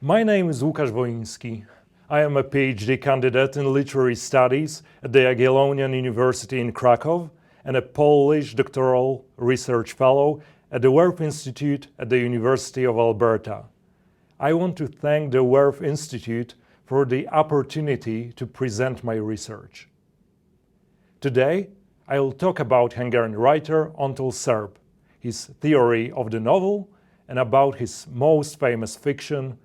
My name is Łukasz Woiński. I am a PhD candidate in literary studies at the Jagiellonian University in Kraków and a Polish doctoral research fellow at the Werf Institute at the University of Alberta. I want to thank the Werf Institute for the opportunity to present my research. Today, I will talk about Hungarian writer Antal Szerb, his theory of the novel, and about his most famous fiction,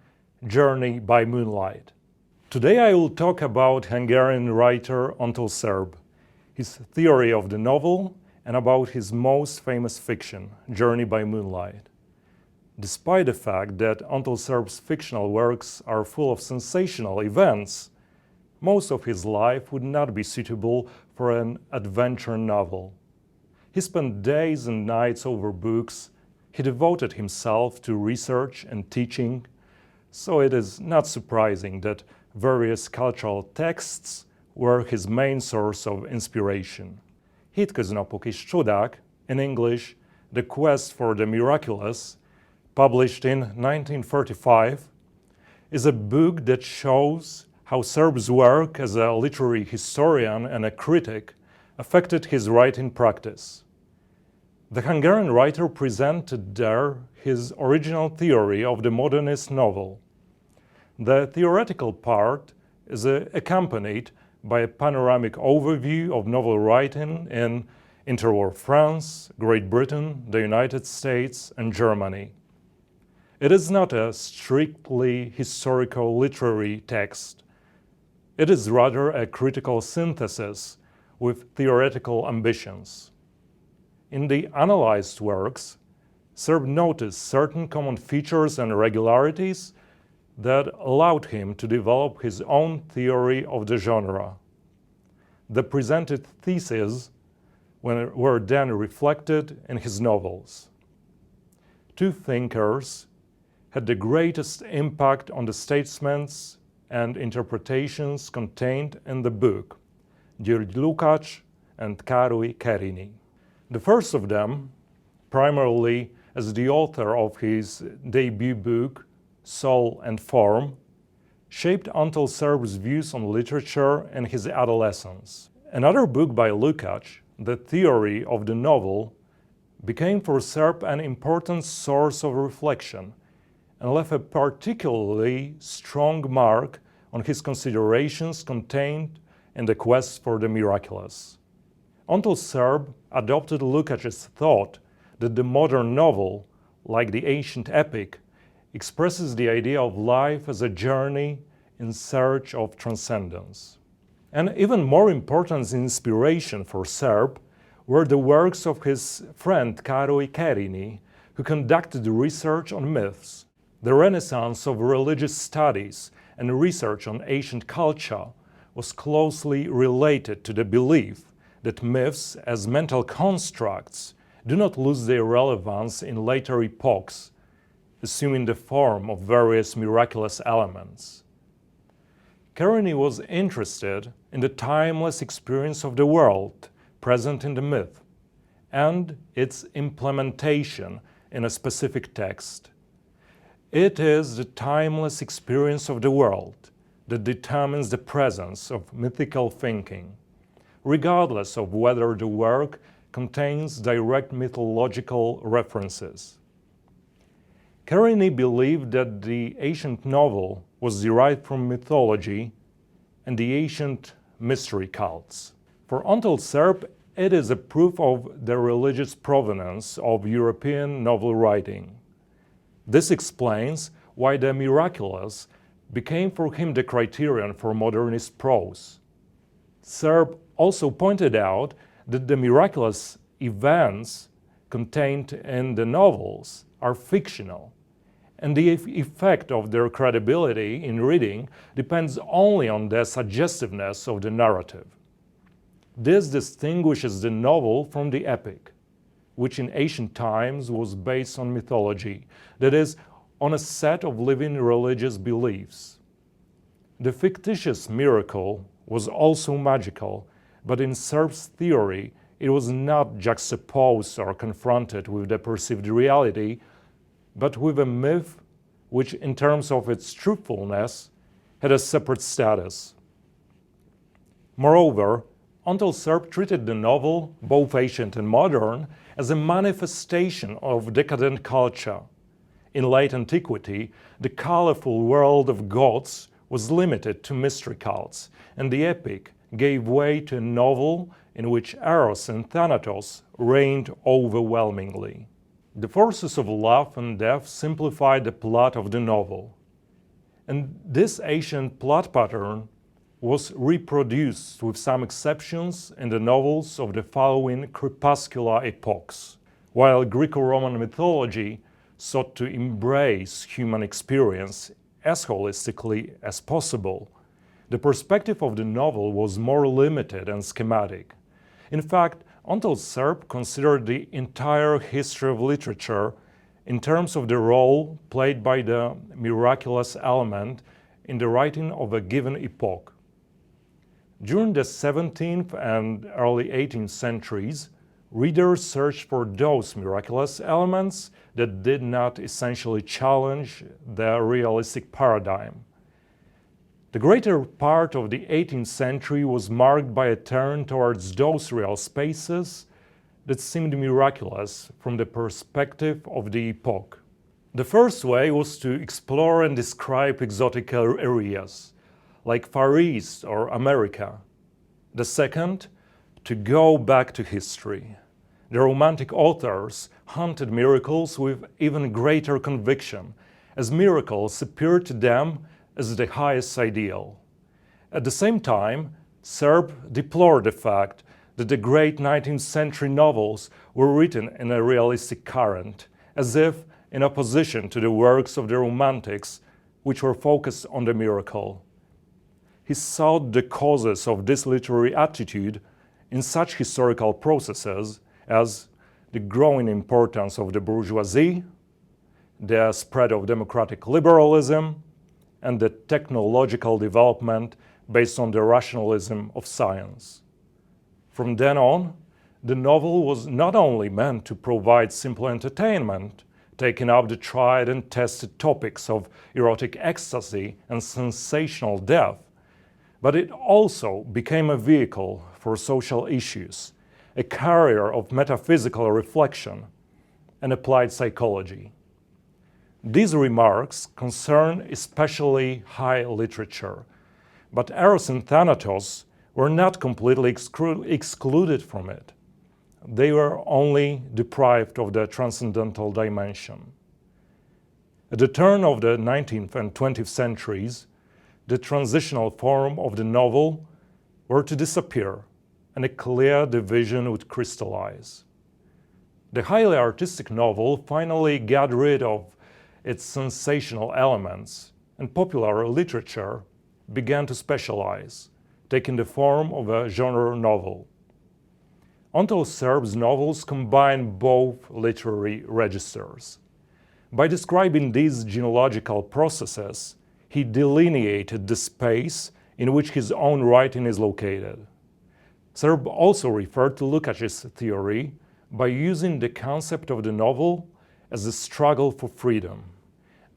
Journey by Moonlight. Today I will talk about Hungarian writer Antal Szerb, his theory of the novel, and about his most famous fiction, Journey by Moonlight. Despite the fact that Antal Szerb's fictional works are full of sensational events, most of his life would not be suitable for an adventure novel. He spent days and nights over books, he devoted himself to research and teaching, so it is not surprising that various cultural texts were his main source of inspiration. Hétköznapok és csodák, in English, The Quest for the Miraculous, published in 1945, is a book that shows how Serb's work as a literary historian and a critic affected his writing practice. The Hungarian writer presented there his original theory of the modernist novel. The theoretical part is accompanied by a panoramic overview of novel writing in interwar France, Great Britain, the United States, and Germany. It is not a strictly historical literary text. It is rather a critical synthesis with theoretical ambitions. In the analyzed works, Szerb noticed certain common features and regularities that allowed him to develop his own theory of the genre. The presented theses were then reflected in his novels. Two thinkers had the greatest impact on the statements and interpretations contained in the book, Łukasz and Károly Kerény. The first of them, primarily as the author of his debut book, Soul and Form, shaped Antal Serb's views on literature in his adolescence. Another book by Łukasz, The Theory of the Novel, became for Szerb an important source of reflection and left a particularly strong mark on his considerations contained in The Quest for the Miraculous. Antal Szerb adopted Łukacz's thought that the modern novel, like the ancient epic, expresses the idea of life as a journey in search of transcendence. And even more important inspiration for Szerb were the works of his friend Károly Kerény, who conducted research on myths. The renaissance of religious studies and research on ancient culture was closely related to the belief that myths as mental constructs do not lose their relevance in later epochs, assuming the form of various miraculous elements. Kerény was interested in the timeless experience of the world present in the myth and its implementation in a specific text. It is the timeless experience of the world that determines the presence of mythical thinking, regardless of whether the work contains direct mythological references. Kerény believed that the ancient novel was derived from mythology and the ancient mystery cults. For Antal Szerb, it is a proof of the religious provenance of European novel writing. This explains why the miraculous became for him the criterion for modernist prose. Szerb also pointed out that the miraculous events contained in the novels are fictional, and the effect of their credibility in reading depends only on the suggestiveness of the narrative. This distinguishes the novel from the epic, which in ancient times was based on mythology, that is, on a set of living religious beliefs. The fictitious miracle was also magical, but in Serb's theory, it was not juxtaposed or confronted with the perceived reality, but with a myth which in terms of its truthfulness had a separate status. Moreover, Antal Szerb treated the novel, both ancient and modern, as a manifestation of decadent culture. In late antiquity, the colorful world of gods was limited to mystery cults, and the epic gave way to a novel in which Eros and Thanatos reigned overwhelmingly. The forces of love and death simplified the plot of the novel. And this ancient plot pattern was reproduced with some exceptions in the novels of the following crepuscular epochs. While Greco-Roman mythology sought to embrace human experience as holistically as possible, the perspective of the novel was more limited and schematic. In fact, Antal Szerb considered the entire history of literature in terms of the role played by the miraculous element in the writing of a given epoch. During the 17th and early 18th centuries, readers searched for those miraculous elements that did not essentially challenge the realistic paradigm. The greater part of the 18th century was marked by a turn towards those real spaces that seemed miraculous from the perspective of the epoch. The first way was to explore and describe exotic areas, like Far East or America. The second, to go back to history. The Romantic authors hunted miracles with even greater conviction, as miracles appeared to them as the highest ideal. At the same time, Szerb deplored the fact that the great 19th century novels were written in a realistic current, as if in opposition to the works of the Romantics, which were focused on the miracle. He sought the causes of this literary attitude in such historical processes as the growing importance of the bourgeoisie, the spread of democratic liberalism, and the technological development based on the rationalism of science. From then on, the novel was not only meant to provide simple entertainment, taking up the tried and tested topics of erotic ecstasy and sensational death, but it also became a vehicle for social issues, a carrier of metaphysical reflection and applied psychology. These remarks concern especially high literature, but Eros and Thanatos were not completely excluded from it. They were only deprived of the transcendental dimension. At the turn of the 19th and 20th centuries, the transitional form of the novel were to disappear, and a clear division would crystallize. The highly artistic novel finally got rid of its sensational elements, and popular literature began to specialize, taking the form of a genre novel. Antal Szerb's novels combine both literary registers. By describing these genealogical processes, he delineated the space in which his own writing is located. Szerb also referred to Łukacz's theory by using the concept of the novel as a struggle for freedom,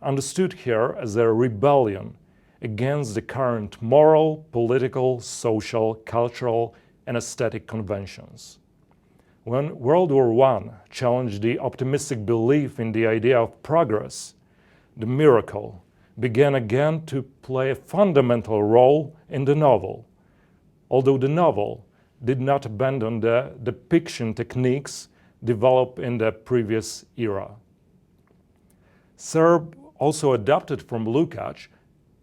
understood here as a rebellion against the current moral, political, social, cultural, and aesthetic conventions. When World War I challenged the optimistic belief in the idea of progress, the miracle began again to play a fundamental role in the novel, although the novel did not abandon the depiction techniques developed in the previous era. Szerb also adopted from Łukasz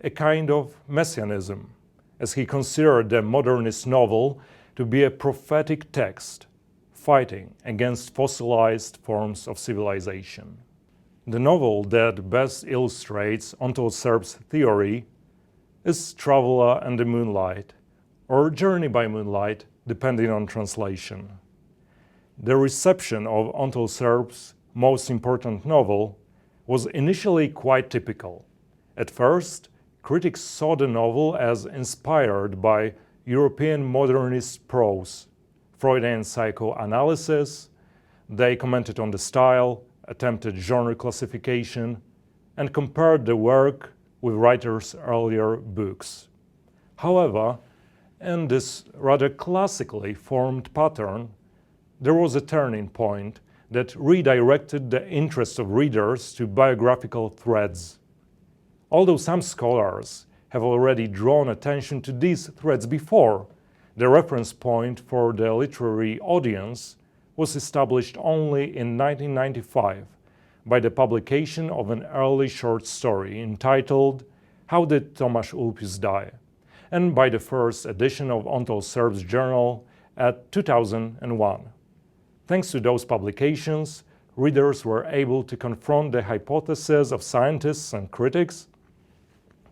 a kind of messianism, as he considered the modernist novel to be a prophetic text fighting against fossilized forms of civilization. The novel that best illustrates Antal Szerb's theory is Traveler and the Moonlight, or Journey by Moonlight, depending on translation. The reception of Antal Szerb's most important novel was initially quite typical. At first, critics saw the novel as inspired by European modernist prose, Freudian psychoanalysis. They commented on the style, attempted genre classification, and compared the work with writers' earlier books. However, in this rather classically formed pattern, there was a turning point that redirected the interest of readers to biographical threads. Although some scholars have already drawn attention to these threads before, the reference point for the literary audience was established only in 1995 by the publication of an early short story entitled How Did Tomasz Ulpius Die? And by the first edition of Antal Serb's journal at 2001. Thanks to those publications, readers were able to confront the hypotheses of scientists and critics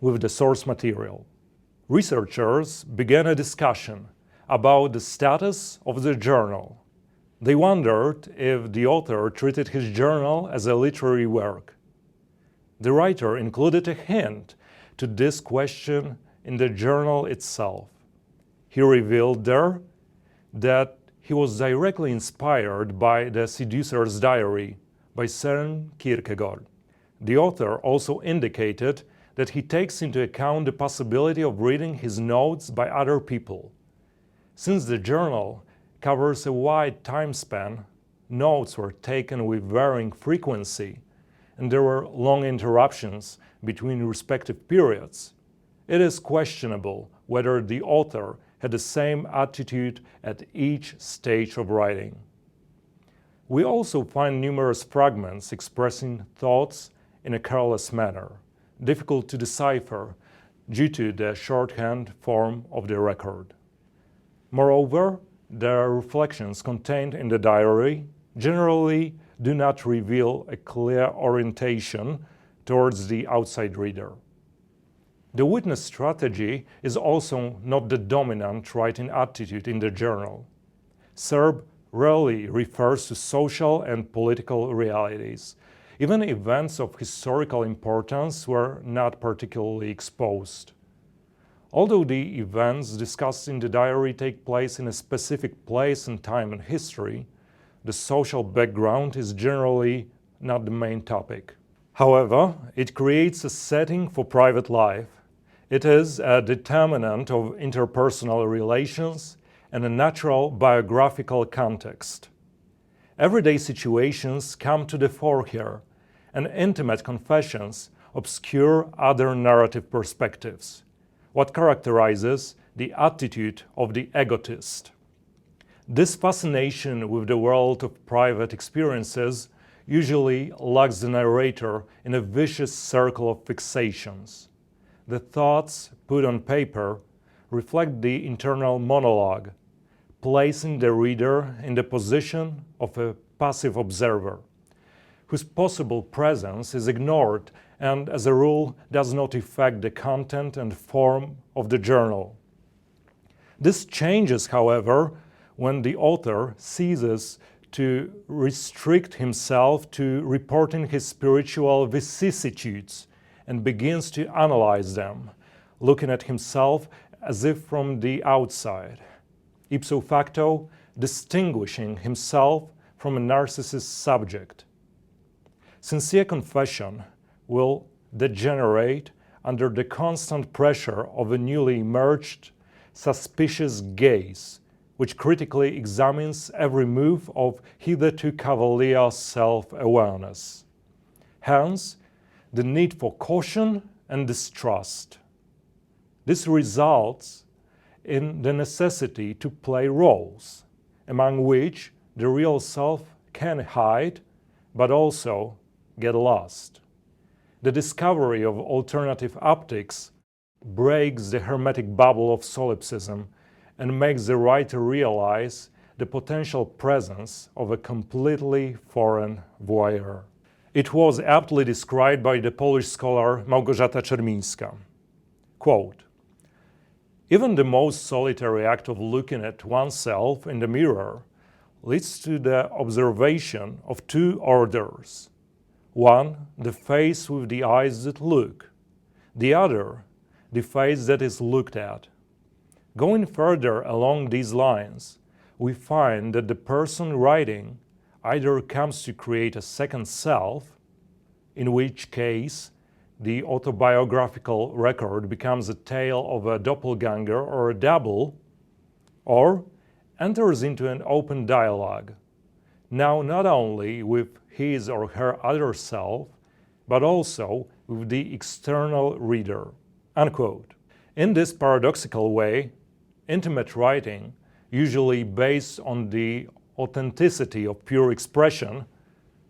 with the source material. Researchers began a discussion about the status of the journal. They wondered if the author treated his journal as a literary work. The writer included a hint to this question in the journal itself. He revealed there that he was directly inspired by The Seducer's Diary by Søren Kierkegaard. The author also indicated that he takes into account the possibility of reading his notes by other people. Since the journal covers a wide time span, notes were taken with varying frequency, and there were long interruptions between respective periods. It is questionable whether the author had the same attitude at each stage of writing. We also find numerous fragments expressing thoughts in a careless manner, difficult to decipher due to the shorthand form of the record. Moreover, the reflections contained in the diary generally do not reveal a clear orientation towards the outside reader. The witness strategy is also not the dominant writing attitude in the journal. Szerb rarely refers to social and political realities. Even events of historical importance were not particularly exposed. Although the events discussed in the diary take place in a specific place and time in history, the social background is generally not the main topic. However, it creates a setting for private life. It is a determinant of interpersonal relations and a natural biographical context. Everyday situations come to the fore here, and intimate confessions obscure other narrative perspectives, what characterizes the attitude of the egotist. This fascination with the world of private experiences usually locks the narrator in a vicious circle of fixations. The thoughts put on paper reflect the internal monologue, placing the reader in the position of a passive observer, whose possible presence is ignored and, as a rule, does not affect the content and form of the journal. This changes, however, when the author ceases to restrict himself to reporting his spiritual vicissitudes and begins to analyze them, looking at himself as if from the outside, ipso facto distinguishing himself from a narcissist subject. Sincere confession will degenerate under the constant pressure of a newly emerged, suspicious gaze, which critically examines every move of hitherto cavalier self-awareness. Hence, the need for caution and distrust. This results in the necessity to play roles, among which the real self can hide, but also get lost. The discovery of alternative optics breaks the hermetic bubble of solipsism and makes the writer realize the potential presence of a completely foreign voyeur. It was aptly described by the Polish scholar Małgorzata Czermińska. Quote, "Even the most solitary act of looking at oneself in the mirror leads to the observation of two orders. One, the face with the eyes that look. The other, the face that is looked at. Going further along these lines, we find that the person writing either comes to create a second self, in which case the autobiographical record becomes a tale of a doppelganger or a double, or enters into an open dialogue, now not only with his or her other self, but also with the external reader." Unquote. In this paradoxical way, intimate writing, usually based on the authenticity of pure expression,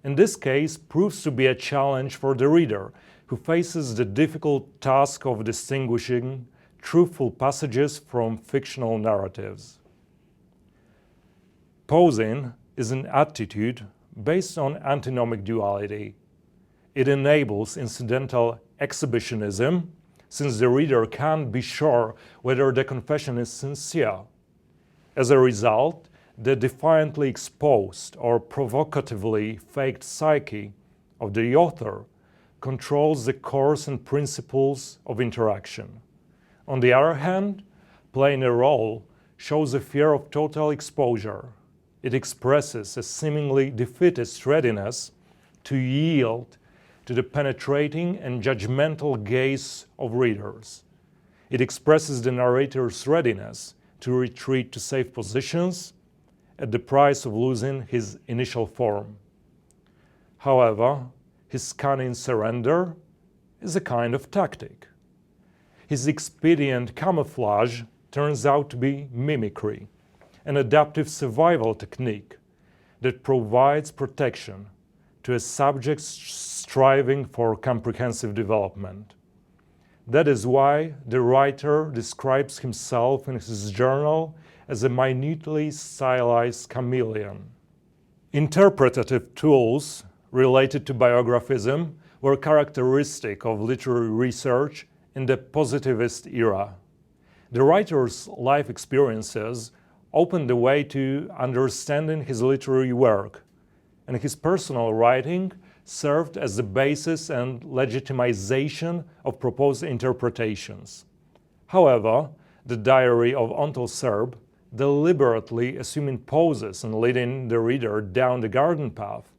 in this case proves to be a challenge for the reader, who faces the difficult task of distinguishing truthful passages from fictional narratives. Posing is an attitude based on antinomic duality. It enables incidental exhibitionism, since the reader can't be sure whether the confession is sincere. As a result, the defiantly exposed or provocatively faked psyche of the author controls the course and principles of interaction. On the other hand, playing a role shows a fear of total exposure. It expresses a seemingly defeatist readiness to yield to the penetrating and judgmental gaze of readers. It expresses the narrator's readiness to retreat to safe positions at the price of losing his initial form. However, his cunning surrender is a kind of tactic. His expedient camouflage turns out to be mimicry, an adaptive survival technique that provides protection to a subject striving for comprehensive development. That is why the writer describes himself in his journal as a minutely stylized chameleon. Interpretative tools related to biographism were characteristic of literary research in the positivist era. The writer's life experiences opened the way to understanding his literary work, and his personal writing served as the basis and legitimization of proposed interpretations. However, the diary of Antal Szerb, deliberately assuming poses and leading the reader down the garden path,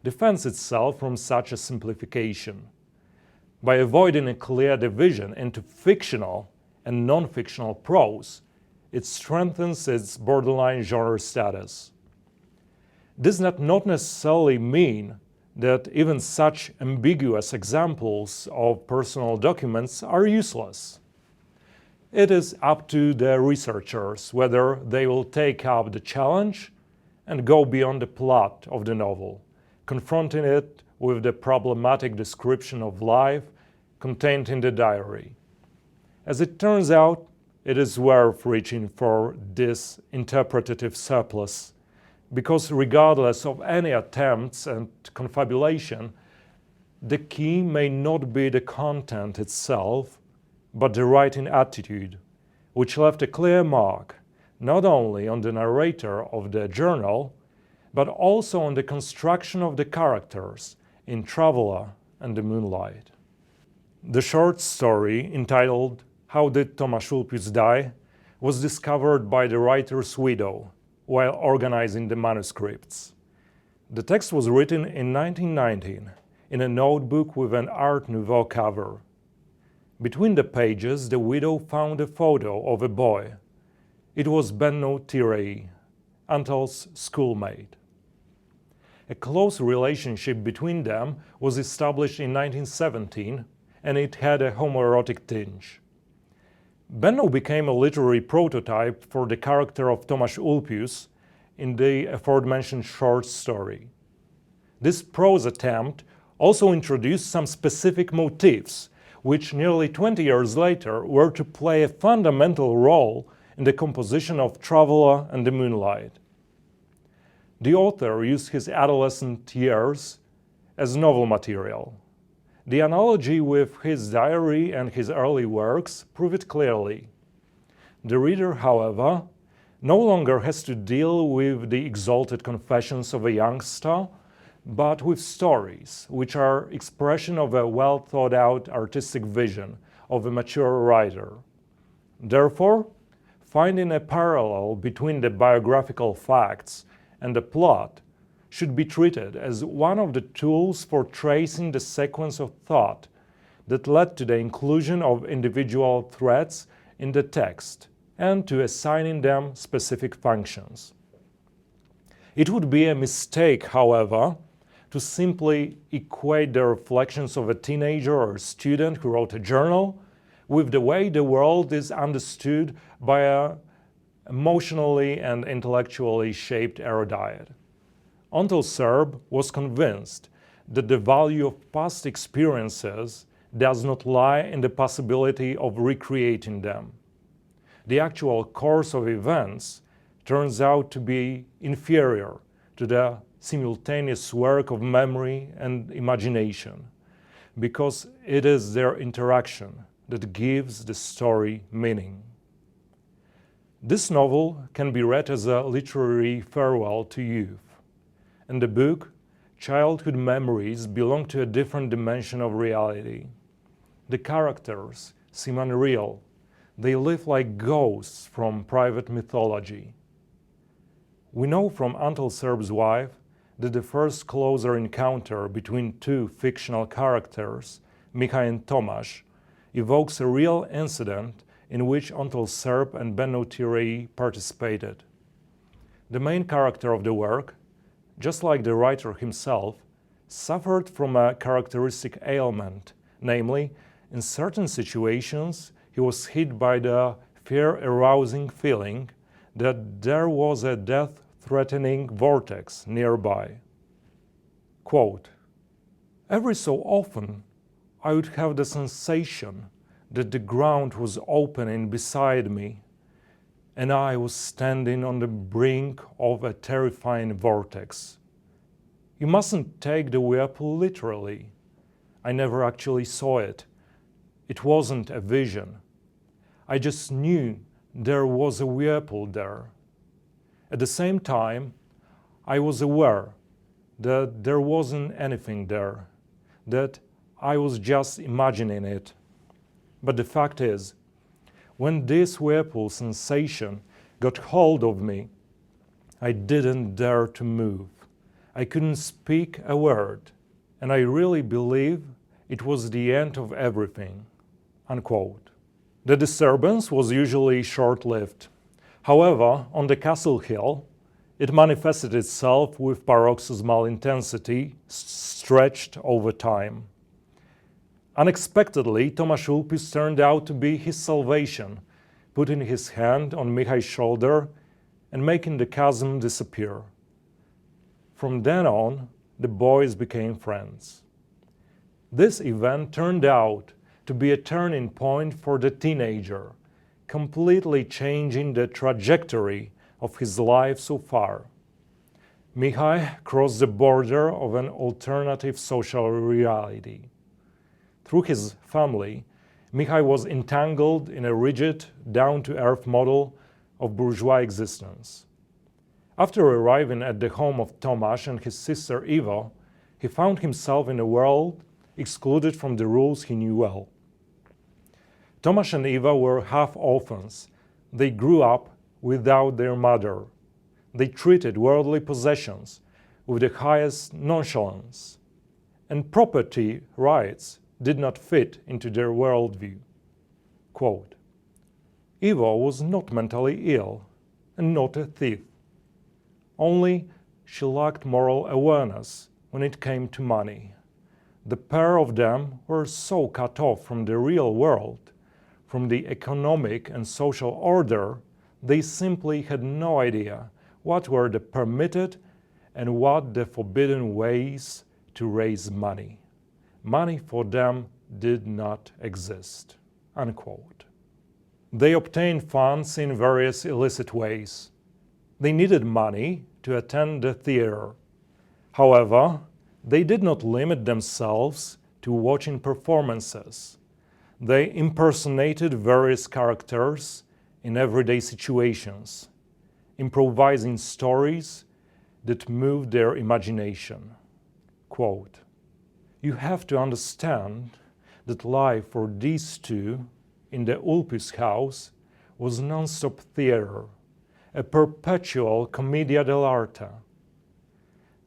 defends itself from such a simplification. By avoiding a clear division into fictional and non-fictional prose, it strengthens its borderline genre status. This does not necessarily mean that even such ambiguous examples of personal documents are useless. It is up to the researchers whether they will take up the challenge and go beyond the plot of the novel, confronting it with the problematic description of life contained in the diary. As it turns out, it is worth reaching for this interpretative surplus, because regardless of any attempts and confabulation, the key may not be the content itself, but the writing attitude, which left a clear mark not only on the narrator of the journal, but also on the construction of the characters in Traveler and the Moonlight. The short story, entitled "How Did Tomasz Ulpius Die?" was discovered by the writer's widow while organizing the manuscripts. The text was written in 1919 in a notebook with an Art Nouveau cover. Between the pages, the widow found a photo of a boy. It was Benno Tirei, Antal's schoolmate. A close relationship between them was established in 1917, and it had a homoerotic tinge. Benno became a literary prototype for the character of Tomasz Ulpius in the aforementioned short story. This prose attempt also introduced some specific motifs, which nearly 20 years later were to play a fundamental role in the composition of Traveler and the Moonlight. The author used his adolescent years as novel material. The analogy with his diary and his early works prove it clearly. The reader, however, no longer has to deal with the exalted confessions of a youngster, but with stories which are expression of a well-thought-out artistic vision of a mature writer. Therefore, finding a parallel between the biographical facts and the plot should be treated as one of the tools for tracing the sequence of thought that led to the inclusion of individual threads in the text and to assigning them specific functions. It would be a mistake, however, to simply equate the reflections of a teenager or student who wrote a journal with the way the world is understood by an emotionally and intellectually shaped erudite. Antal Szerb was convinced that the value of past experiences does not lie in the possibility of recreating them. The actual course of events turns out to be inferior to the simultaneous work of memory and imagination, because it is their interaction that gives the story meaning. This novel can be read as a literary farewell to youth. In the book, childhood memories belong to a different dimension of reality. The characters seem unreal. They live like ghosts from private mythology. We know from Antal Serb's wife that the first closer encounter between two fictional characters, Michał and Tomasz, evokes a real incident in which Antal Szerb and Benno Tirei participated. The main character of the work, just like the writer himself, suffered from a characteristic ailment, namely, in certain situations he was hit by the fear-arousing feeling that there was a death-threatening vortex nearby. Quote, "Every so often I would have the sensation that the ground was opening beside me and I was standing on the brink of a terrifying vortex. You mustn't take the whirlpool literally. I never actually saw it. It wasn't a vision. I just knew there was a whirlpool there. At the same time, I was aware that there wasn't anything there, that I was just imagining it. But the fact is, when this whirlpool sensation got hold of me, I didn't dare to move. I couldn't speak a word, and I really believe it was the end of everything." Unquote. The disturbance was usually short-lived. However, on the castle hill, it manifested itself with paroxysmal intensity stretched over time. Unexpectedly, Tomasz Ulpis turned out to be his salvation, putting his hand on Michał's shoulder and making the chasm disappear. From then on, the boys became friends. This event turned out to be a turning point for the teenager, completely changing the trajectory of his life so far. Michał crossed the border of an alternative social reality. Through his family, Michał was entangled in a rigid, down-to-earth model of bourgeois existence. After arriving at the home of Tomasz and his sister Eva, he found himself in a world excluded from the rules he knew well. Tomasz and Eva were half-orphans. They grew up without their mother. They treated worldly possessions with the highest nonchalance, and property rights did not fit into their worldview. Quote, "Eva was not mentally ill and not a thief. Only she lacked moral awareness when it came to money. The pair of them were so cut off from the real world, from the economic and social order, they simply had no idea what were the permitted and what the forbidden ways to raise money. Money for them did not exist." Unquote. They obtained funds in various illicit ways. They needed money to attend the theater. However, they did not limit themselves to watching performances. They impersonated various characters in everyday situations, improvising stories that moved their imagination. Quote, "You have to understand that life for these two in the Ulpis house was non-stop theater, a perpetual commedia dell'arte.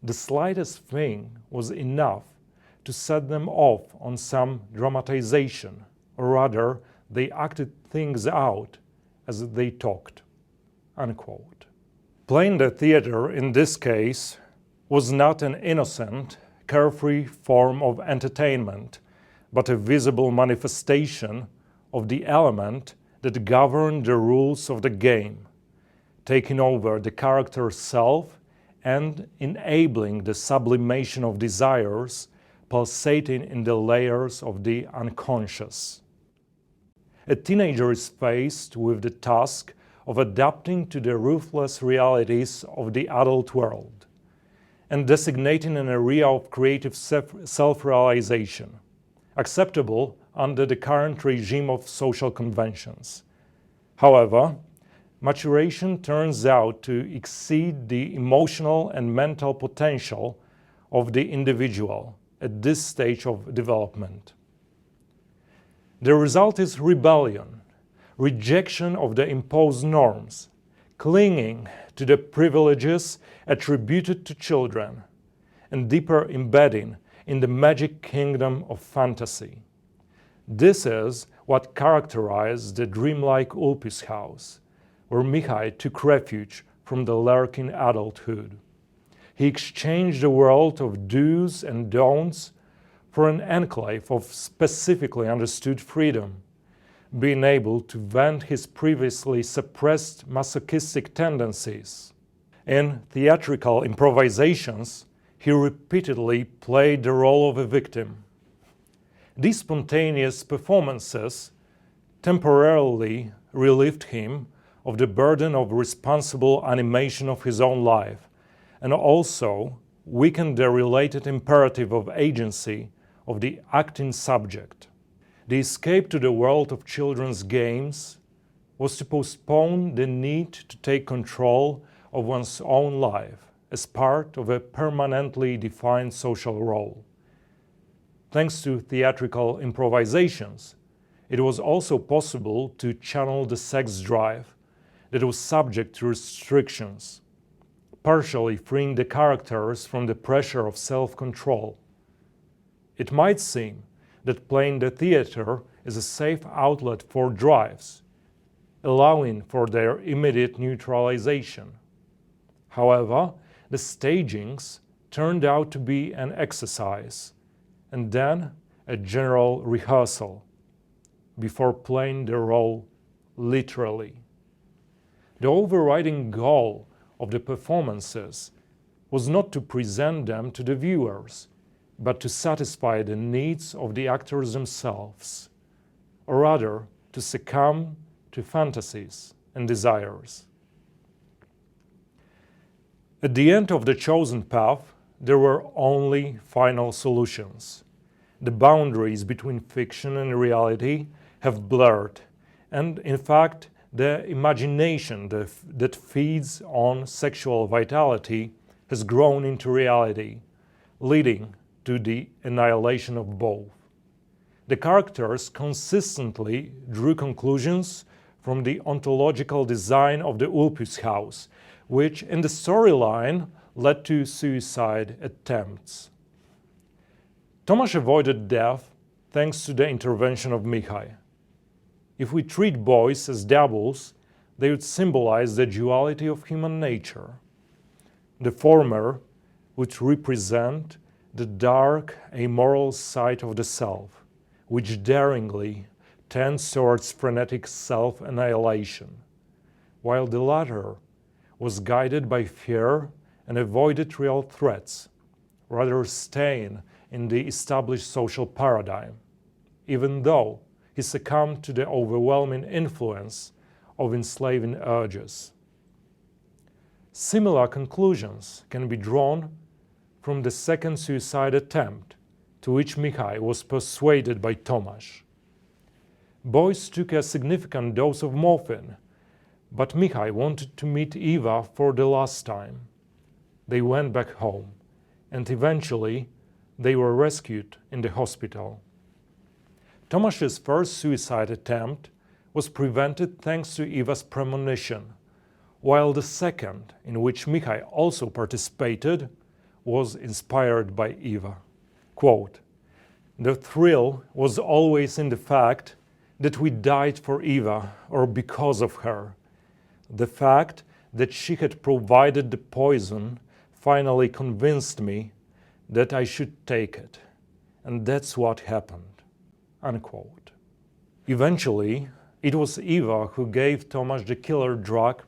The slightest thing was enough to set them off on some dramatization, or rather, they acted things out as they talked." Unquote. Playing the theater in this case was not an innocent, carefree form of entertainment, but a visible manifestation of the element that governed the rules of the game, taking over the character's self and enabling the sublimation of desires pulsating in the layers of the unconscious. A teenager is faced with the task of adapting to the ruthless realities of the adult world and designating an area of creative self-realization, acceptable under the current regime of social conventions. However, maturation turns out to exceed the emotional and mental potential of the individual at this stage of development. The result is rebellion, rejection of the imposed norms, clinging to the privileges attributed to children, and deeper embedding in the magic kingdom of fantasy. This is what characterized the dreamlike Ulpi's house, where Mihai took refuge from the lurking adulthood. He exchanged the world of do's and don'ts for an enclave of specifically understood freedom, being able to vent his previously suppressed masochistic tendencies. In theatrical improvisations, he repeatedly played the role of a victim. These spontaneous performances temporarily relieved him of the burden of responsible animation of his own life, and also weakened the related imperative of agency of the acting subject. The escape to the world of children's games was to postpone the need to take control of one's own life as part of a permanently defined social role. Thanks to theatrical improvisations, it was also possible to channel the sex drive that was subject to restrictions, partially freeing the characters from the pressure of self-control. It might seem that playing the theater is a safe outlet for drives, allowing for their immediate neutralization. However, the stagings turned out to be an exercise, and then a general rehearsal, before playing the role literally. The overriding goal of the performances was not to present them to the viewers, but to satisfy the needs of the actors themselves, or rather to succumb to fantasies and desires. At the end of the chosen path, there were only final solutions. The boundaries between fiction and reality have blurred, and in fact, the imagination that feeds on sexual vitality has grown into reality, leading to the annihilation of both. The characters consistently drew conclusions from the ontological design of the Ulpi's house, which in the storyline led to suicide attempts. Tomasz avoided death thanks to the intervention of Mihai. If we treat boys as devils, they would symbolize the duality of human nature. The former would represent the dark, amoral side of the self, which daringly tends towards frenetic self-annihilation, while the latter was guided by fear and avoided real threats, rather staying in the established social paradigm, even though he succumbed to the overwhelming influence of enslaving urges. Similar conclusions can be drawn from the second suicide attempt, to which Mihai was persuaded by Tomasz. Boys took a significant dose of morphine, but Mihai wanted to meet Eva for the last time. They went back home, and eventually they were rescued in the hospital. Tomasz's first suicide attempt was prevented thanks to Eva's premonition, while the second, in which Mihai also participated, was inspired by Eva. Quote, The thrill was always in the fact that we died for Eva or because of her. The fact that she had provided the poison finally convinced me that I should take it. And that's what happened." Unquote. Eventually, it was Eva who gave Tomasz the killer drug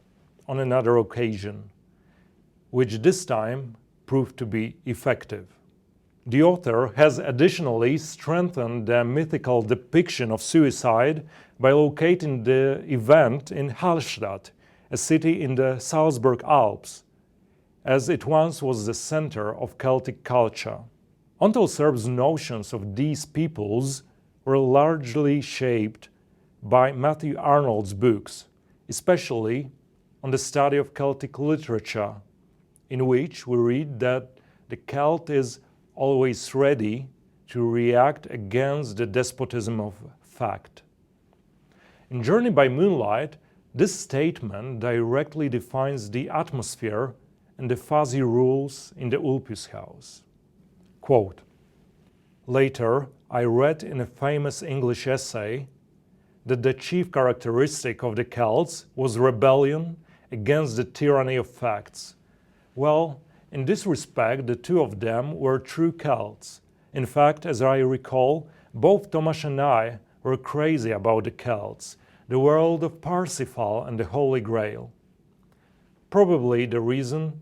on another occasion, which this time proved to be effective. The author has additionally strengthened the mythical depiction of suicide by locating the event in Hallstatt, a city in the Salzburg Alps, as it once was the center of Celtic culture. Antal Serb's notions of these peoples were largely shaped by Matthew Arnold's books, especially on the study of Celtic literature, in which we read that the Celt is always ready to react against the despotism of fact. In Journey by Moonlight, this statement directly defines the atmosphere and the fuzzy rules in the Ulpius house. Quote, "Later, I read in a famous English essay that the chief characteristic of the Celts was rebellion against the tyranny of facts. Well, in this respect, the two of them were true Celts. In fact, as I recall, both Tomasz and I were crazy about the Celts, the world of Parsifal and the Holy Grail. Probably the reason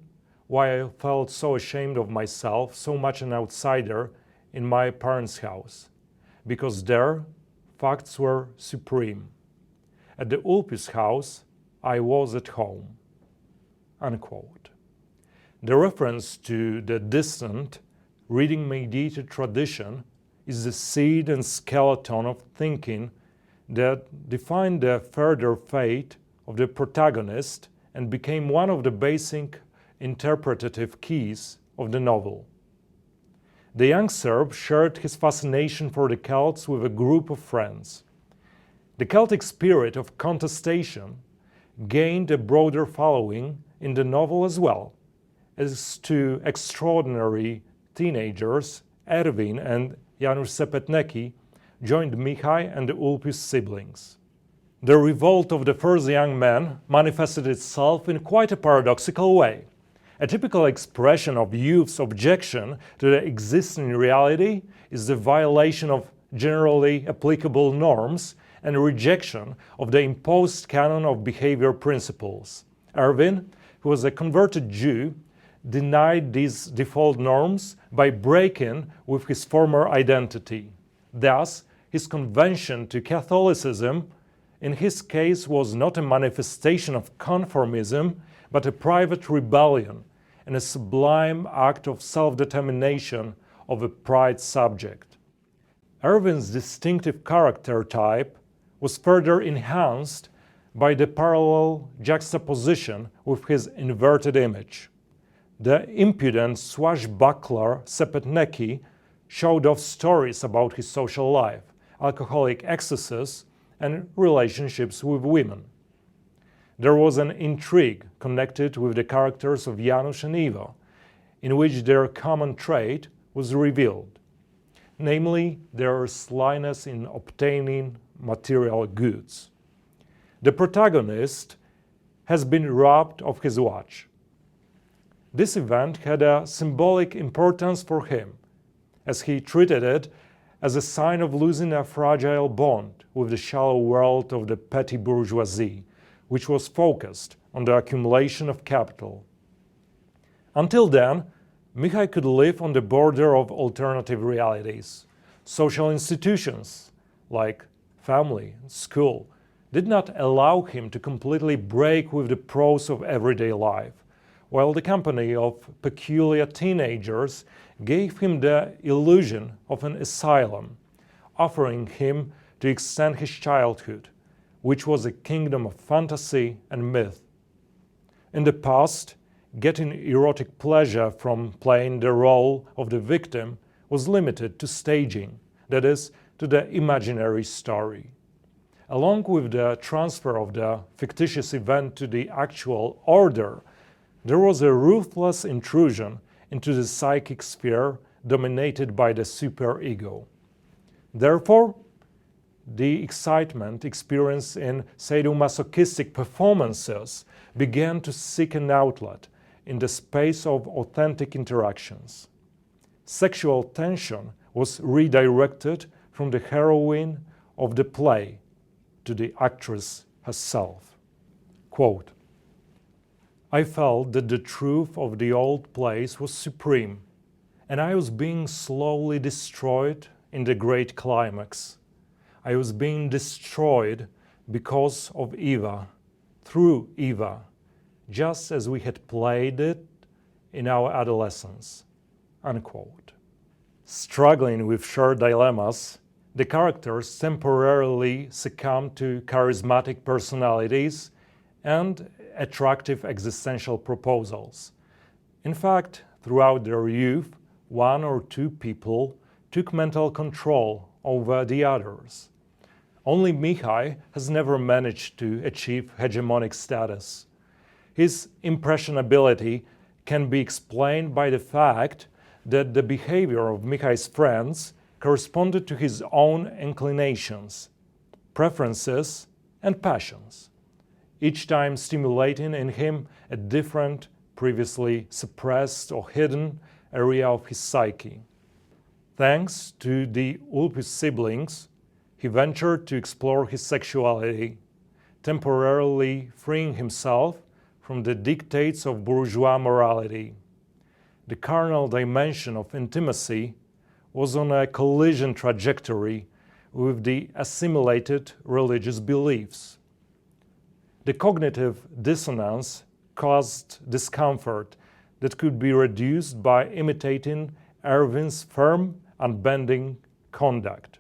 why I felt so ashamed of myself, so much an outsider in my parents' house, because there facts were supreme. At the Ulpius house, I was at home." Unquote. The reference to the distant, reading-mediated tradition is the seed and skeleton of thinking that defined the further fate of the protagonist and became one of the basic interpretative keys of the novel. The young Serb shared his fascination for the Celts with a group of friends. The Celtic spirit of contestation gained a broader following in the novel as well, as two extraordinary teenagers, Erwin and Janusz Sepetneki, joined Michaj and the Ulpius siblings. The revolt of the first young man manifested itself in quite a paradoxical way. A typical expression of youth's objection to the existing reality is the violation of generally applicable norms and rejection of the imposed canon of behavior principles. Erwin, who was a converted Jew, denied these default norms by breaking with his former identity. Thus, his conversion to Catholicism, in his case, was not a manifestation of conformism, but a private rebellion and a sublime act of self-determination of a pride subject. Erwin's distinctive character type was further enhanced by the parallel juxtaposition with his inverted image. The impudent swashbuckler Sepetneki showed off stories about his social life, alcoholic excesses, and relationships with women. There was an intrigue connected with the characters of Janusz and Eva, in which their common trait was revealed, namely their slyness in obtaining material goods. The protagonist has been robbed of his watch. This event had a symbolic importance for him, as he treated it as a sign of losing a fragile bond with the shallow world of the petty bourgeoisie, which was focused on the accumulation of capital. Until then, Michaj could live on the border of alternative realities. Social institutions, like family and school, did not allow him to completely break with the prose of everyday life, while the company of peculiar teenagers gave him the illusion of an asylum, offering him to extend his childhood, which was a kingdom of fantasy and myth. In the past, getting erotic pleasure from playing the role of the victim was limited to staging, that is, to the imaginary story. Along with the transfer of the fictitious event to the actual order, there was a ruthless intrusion into the psychic sphere dominated by the superego. Therefore, the excitement experienced in sadomasochistic performances began to seek an outlet in the space of authentic interactions. Sexual tension was redirected from the heroine of the play to the actress herself. Quote, "I felt that the truth of the old plays was supreme, and I was being slowly destroyed in the great climax. I was being destroyed because of Eva, through Eva, just as we had played it in our adolescence." Unquote. Struggling with shared dilemmas, the characters temporarily succumb to charismatic personalities and attractive existential proposals. In fact, throughout their youth, one or two people took mental control over the others. Only Mihai has never managed to achieve hegemonic status. His impressionability can be explained by the fact that the behavior of Mihai's friends corresponded to his own inclinations, preferences, and passions, each time stimulating in him a different, previously suppressed or hidden area of his psyche. Thanks to the Ulpius siblings, he ventured to explore his sexuality, temporarily freeing himself from the dictates of bourgeois morality. The carnal dimension of intimacy was on a collision trajectory with the assimilated religious beliefs. The cognitive dissonance caused discomfort that could be reduced by imitating Erwin's firm, unbending conduct.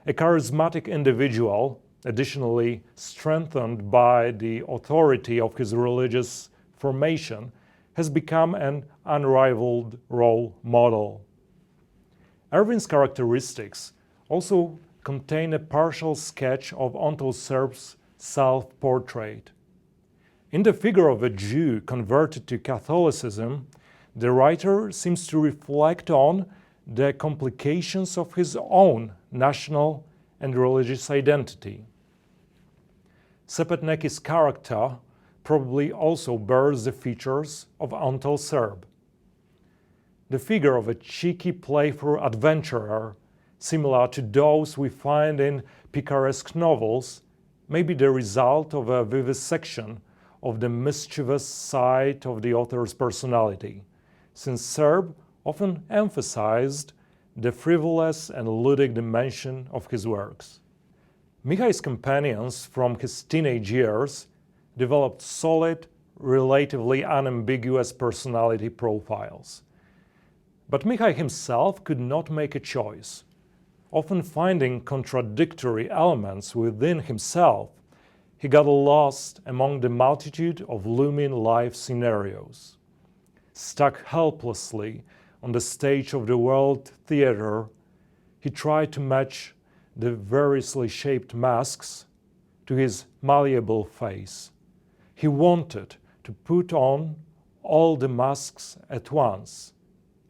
A charismatic individual, additionally strengthened by the authority of his religious formation, has become an unrivaled role model. Erwin's characteristics also contain a partial sketch of Antal Serb's self-portrait. In the figure of a Jew converted to Catholicism, the writer seems to reflect on the complications of his own national and religious identity. Sepetneki's character probably also bears the features of Antal Szerb. The figure of a cheeky, playful adventurer, similar to those we find in picaresque novels, may be the result of a vivisection of the mischievous side of the author's personality, since Szerb often emphasized the frivolous and ludic dimension of his works. Mihai's companions from his teenage years developed solid, relatively unambiguous personality profiles. But Mihai himself could not make a choice. Often finding contradictory elements within himself, he got lost among the multitude of looming life scenarios. Stuck helplessly on the stage of the world theater, he tried to match the variously shaped masks to his malleable face. He wanted to put on all the masks at once,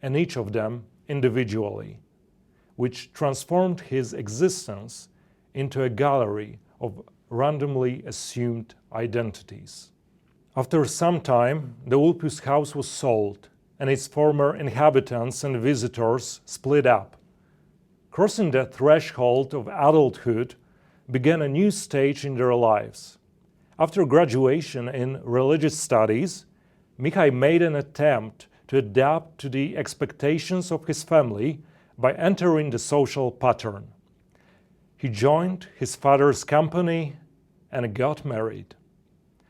and each of them individually, which transformed his existence into a gallery of randomly assumed identities. After some time, the Ulpius house was sold, and its former inhabitants and visitors split up. Crossing the threshold of adulthood began a new stage in their lives. After graduation in religious studies, Mihai made an attempt to adapt to the expectations of his family by entering the social pattern. He joined his father's company and got married.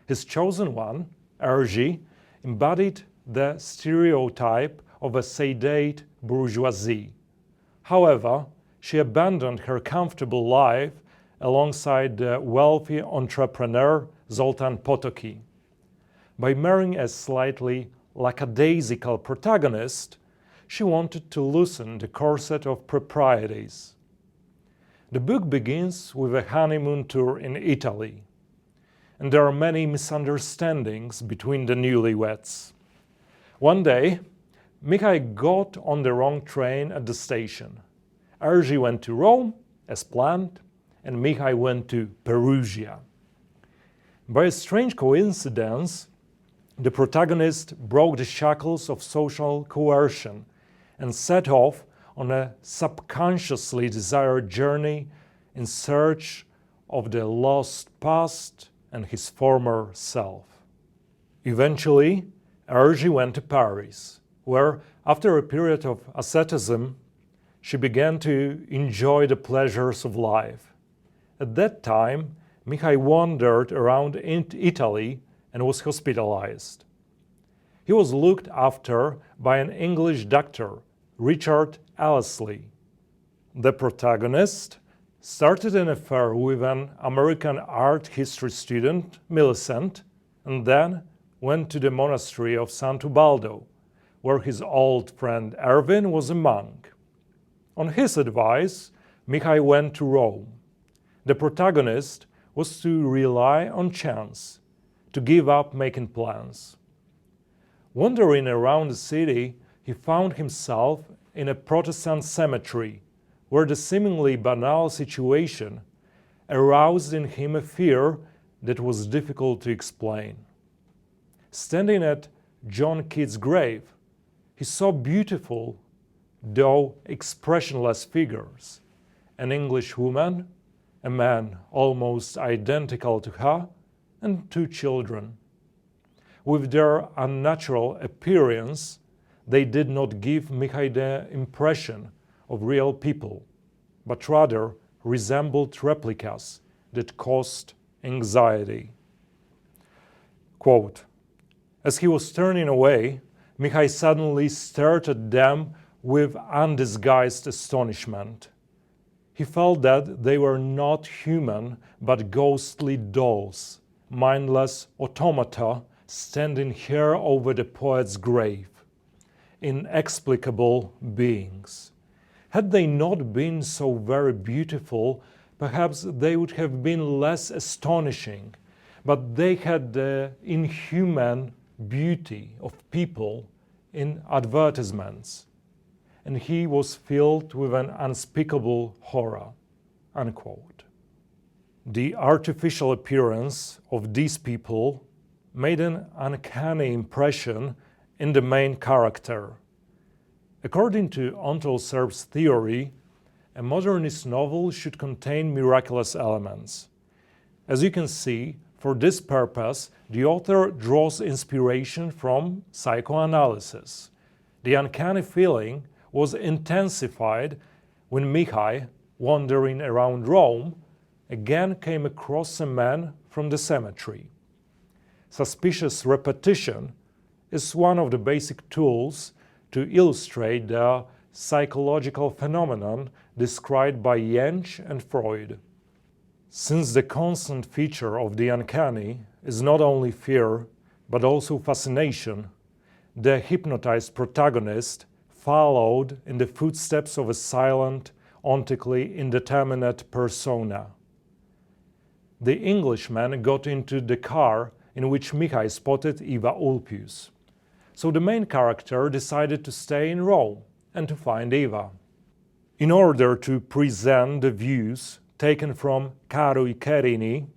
His chosen one, Erzsi, embodied the stereotype of a sedate bourgeoisie. However, she abandoned her comfortable life alongside the wealthy entrepreneur Zoltan Potocki. By marrying a slightly lackadaisical protagonist, she wanted to loosen the corset of proprieties. The book begins with a honeymoon tour in Italy, and there are many misunderstandings between the newlyweds. One day, Mihai got on the wrong train at the station. Erzsi went to Rome, as planned, and Mihai went to Perugia. By a strange coincidence, the protagonist broke the shackles of social coercion and set off on a subconsciously desired journey in search of the lost past and his former self. Eventually, Erzsi went to Paris, where, after a period of asceticism, she began to enjoy the pleasures of life. At that time, Mihai wandered around in Italy and was hospitalized. He was looked after by an English doctor, Richard Ellerslie. The protagonist started an affair with an American art history student, Millicent, and then went to the monastery of Sant Ubaldo, where his old friend Erwin was a monk. On his advice, Mihai went to Rome. The protagonist was to rely on chance, to give up making plans. Wandering around the city, he found himself in a Protestant cemetery, where the seemingly banal situation aroused in him a fear that was difficult to explain. Standing at John Keats' grave, he saw beautiful, though expressionless figures: an English woman, a man almost identical to her, and two children. With their unnatural appearance, they did not give Mihai the impression of real people, but rather resembled replicas that caused anxiety. Quote, "As he was turning away, Mihai suddenly stared at them with undisguised astonishment. He felt that they were not human, but ghostly dolls, mindless automata standing here over the poet's grave. Inexplicable beings. Had they not been so very beautiful, perhaps they would have been less astonishing, but they had the inhuman beauty of people in advertisements, and he was filled with an unspeakable horror." Unquote. The artificial appearance of these people made an uncanny impression in the main character. According to Antal Serb's theory, a modernist novel should contain miraculous elements. As you can see, for this purpose, the author draws inspiration from psychoanalysis. The uncanny feeling was intensified when Mihai, wandering around Rome, again came across a man from the cemetery. Suspicious repetition is one of the basic tools to illustrate the psychological phenomenon described by Jentsch and Freud. Since the constant feature of the uncanny is not only fear, but also fascination, the hypnotized protagonist followed in the footsteps of a silent, ontically indeterminate persona. The Englishman got into the car in which Mihai spotted Eva Ulpius. So the main character decided to stay in Rome and to find Eva. In order to present the views taken from Károly Kerény,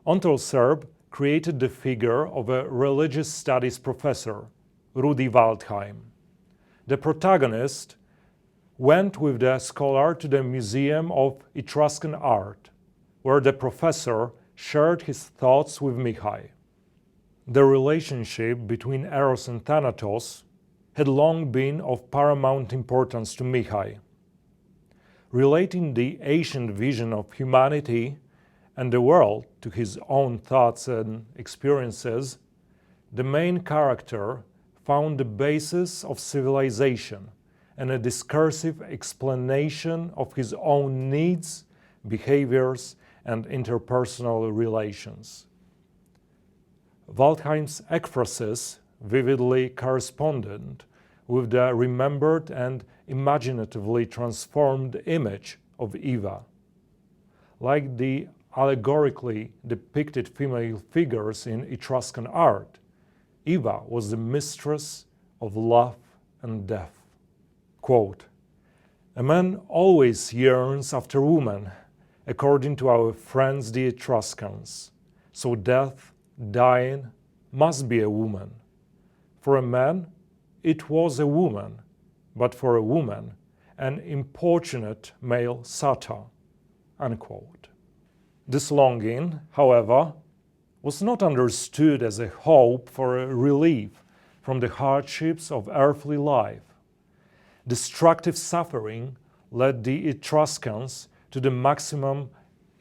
Antal Szerb created the figure of a religious studies professor, Rudi Waldheim. The protagonist went with the scholar to the Museum of Etruscan Art, where the professor shared his thoughts with Mihai. The relationship between Eros and Thanatos had long been of paramount importance to Mihai. Relating the ancient vision of humanity and the world to his own thoughts and experiences, the main character found the basis of civilization and a discursive explanation of his own needs, behaviors, and interpersonal relations. Waldheim's ekphrasis vividly corresponded with the remembered and imaginatively transformed image of Eva. Like the allegorically depicted female figures in Etruscan art, Eva was the mistress of love and death. Quote, A man always yearns after woman, according to our friends the Etruscans. So death, dying, must be a woman. For a man, it was a woman, but for a woman, an importunate male satyr." Unquote. This longing, however, was not understood as a hope for a relief from the hardships of earthly life. Destructive suffering led the Etruscans to the maximum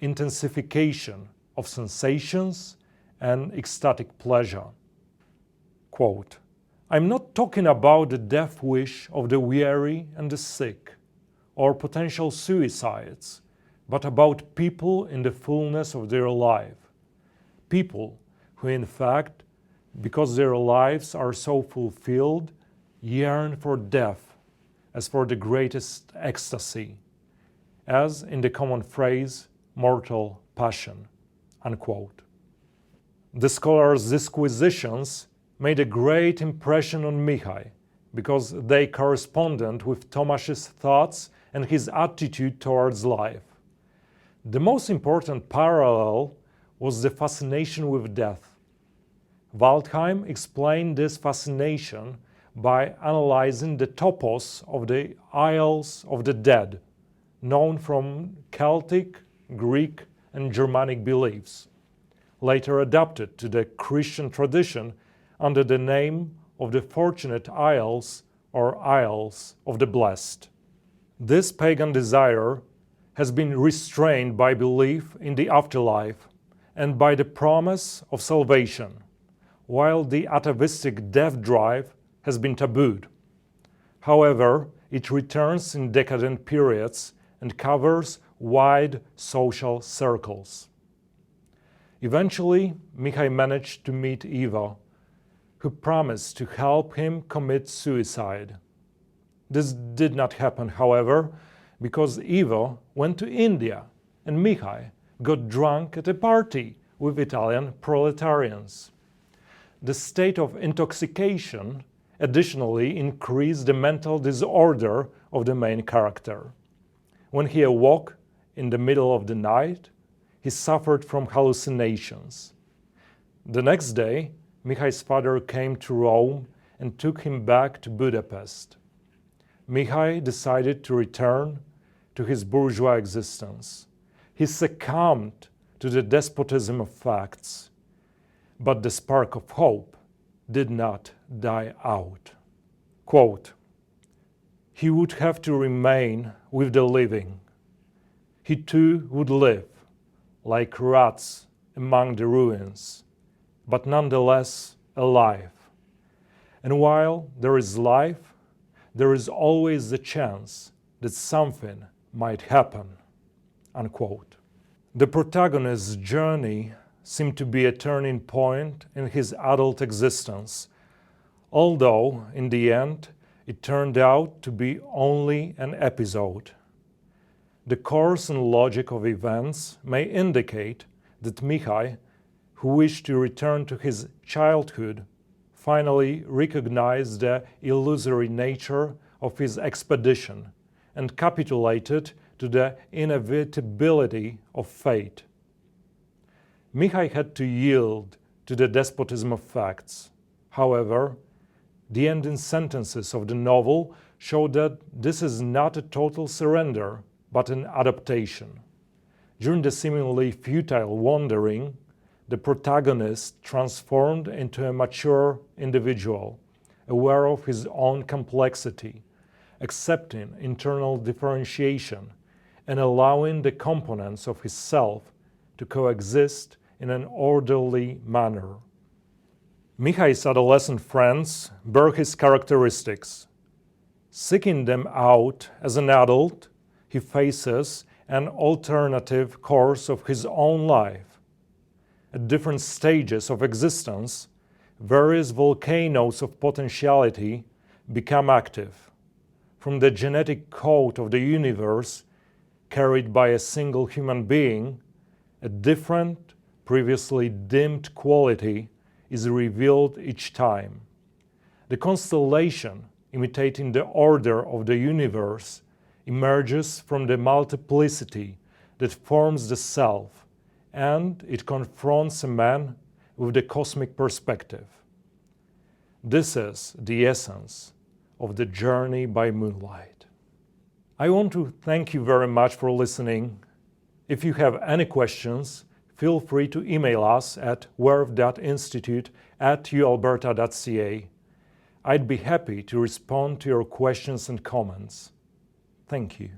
intensification of sensations and ecstatic pleasure. Quote, "I'm not talking about the death wish of the weary and the sick, or potential suicides, but about people in the fullness of their life. People who, in fact, because their lives are so fulfilled, yearn for death as for the greatest ecstasy, as in the common phrase, mortal passion." Unquote. The scholar's disquisitions made a great impression on Michał because they corresponded with Tomasz's thoughts and his attitude towards life. The most important parallel was the fascination with death. Waldheim explained this fascination by analyzing the topos of the Isles of the Dead, known from Celtic, Greek, and Germanic beliefs, later adapted to the Christian tradition under the name of the Fortunate Isles or Isles of the Blessed. This pagan desire has been restrained by belief in the afterlife and by the promise of salvation, while the atavistic death drive has been tabooed. However, it returns in decadent periods and covers wide social circles. Eventually, Michał managed to meet Eva, who promised to help him commit suicide. This did not happen, however, because Eva went to India and Michał got drunk at a party with Italian proletarians. The state of intoxication additionally increased the mental disorder of the main character. When he awoke in the middle of the night, he suffered from hallucinations. The next day, Michał's father came to Rome and took him back to Budapest. Michał decided to return to his bourgeois existence. He succumbed to the despotism of facts, but the spark of hope did not die out. Quote, "He would have to remain with the living. He too would live, like rats among the ruins, but nonetheless alive. And while there is life, there is always the chance that something might happen." Unquote. The protagonist's journey seemed to be a turning point in his adult existence, although in the end it turned out to be only an episode. The course and logic of events may indicate that Michał, who wished to return to his childhood, finally recognized the illusory nature of his expedition and capitulated to the inevitability of fate. Michał had to yield to the despotism of facts. However, the ending sentences of the novel show that this is not a total surrender, but an adaptation. During the seemingly futile wandering, the protagonist transformed into a mature individual, aware of his own complexity, accepting internal differentiation, and allowing the components of his self to coexist in an orderly manner. Michał's adolescent friends bear his characteristics. Seeking them out as an adult, he faces an alternative course of his own life. At different stages of existence, various volcanoes of potentiality become active. From the genetic code of the universe, carried by a single human being, a different, previously dimmed quality is revealed each time. The constellation, imitating the order of the universe, emerges from the multiplicity that forms the self, and it confronts a man with the cosmic perspective. This is the essence of the journey by moonlight. I want to thank you very much for listening. If you have any questions, feel free to email us at werf.institute@ualberta.ca. I'd be happy to respond to your questions and comments. Thank you.